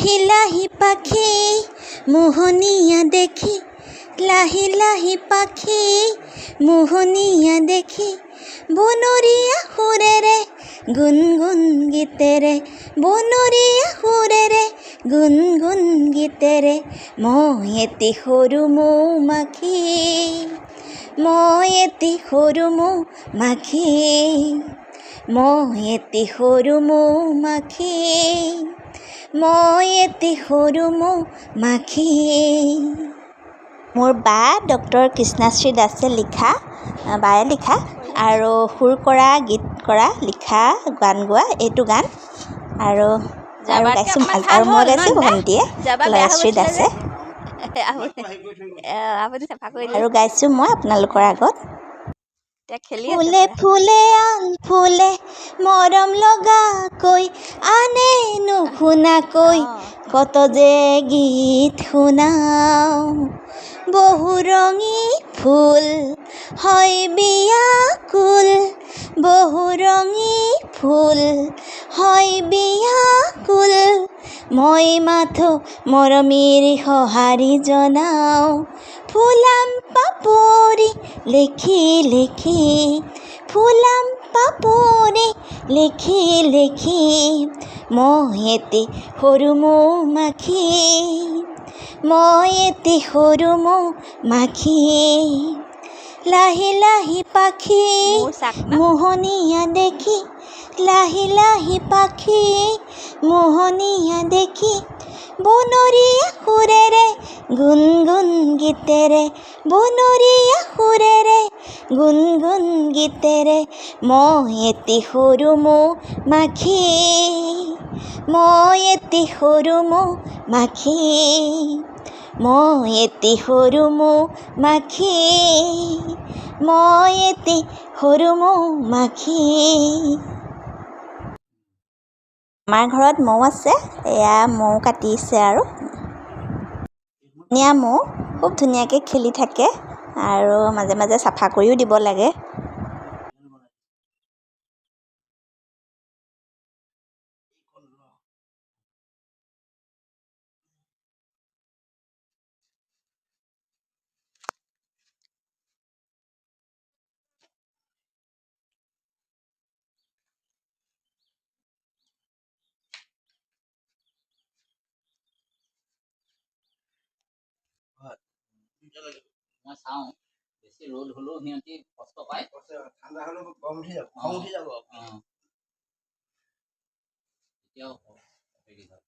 লাহি লাহি পাখি মোহনীয়া দেখি, লাহি লাহি পাখি মোহনীয়া দেখি, বনৰীয়া সুৰেৰে গুণগুণ গীতেৰে, বনৰীয়া সুৰেৰে গুণগুণ গীতেৰে, মই এটি সৰু মৌ-মাখি, মই এটি সৰু মৌ-মাখি, মই এটি সৰু মৌ-মাখি, মই এটি সৰু মৌ-মাখি। মোৰ বা ডক্টৰ কৃষ্ণাশ্ৰী দাসে লিখা, বায়ে লিখা আৰু সুৰ কৰা, গীত কৰা, লিখা, গান গোৱা এইটো গান। আৰু গাইছোঁ আৰু মই গাইছোঁ ভণ্টীয়ে লয়শ্ৰী দাসে, আৰু গাইছোঁ মই আপোনালোকৰ আগত। ফুলে ফুলে আন ফুলে মৰম লগাকৈ, আনে নুশুনাকৈ কত যে গীত শুনাওঁ, বহুৰঙী ফুল হয় বিয়াকুল, বহুৰঙী ফুল হয় বিয়াকুল, মই মাথো মৰমীৰ সঁহাৰি জনাওঁ, ফুলাম পাপৰি লিখি লিখি, ফুলাম পাপৰি লিখি লিখি, মই এটি সৰু মৌ-মাখি, মই এটি সৰু মৌ-মাখি। লাহি লাহি পাখি মোহনীয়া দেখি, লাহি লাহি পাখি মোহনীয়া দেখি, বনৰীয়া সুৰেৰে গুণগুণ গীতেৰে, বনৰীয়া সুৰেৰে গুণগুণ গীতেৰে, মই এটি সৰু মৌ-মাখি, মই এটি সৰু মৌ-মাখি, মই এটি সৰু মৌ-মাখি, মই এটি সৰু মৌ-মাখি। আমাৰ ঘৰত মৌ আছে, এয়া মৌ কাটিছে আৰু ধুনীয়া মৌ, খুব ধুনীয়াকৈ খেলি থাকে আৰু মাজে মাজে চাফা কৰিও দিব লাগে। মই চাওঁ বেছি ৰ'দ হ'লেও সিহঁতি কষ্ট পায়, ঠাণ্ডা হ'লেও গৰম উঠি যাব, খং উঠি যাব। এতিয়াও হেৰি হয়।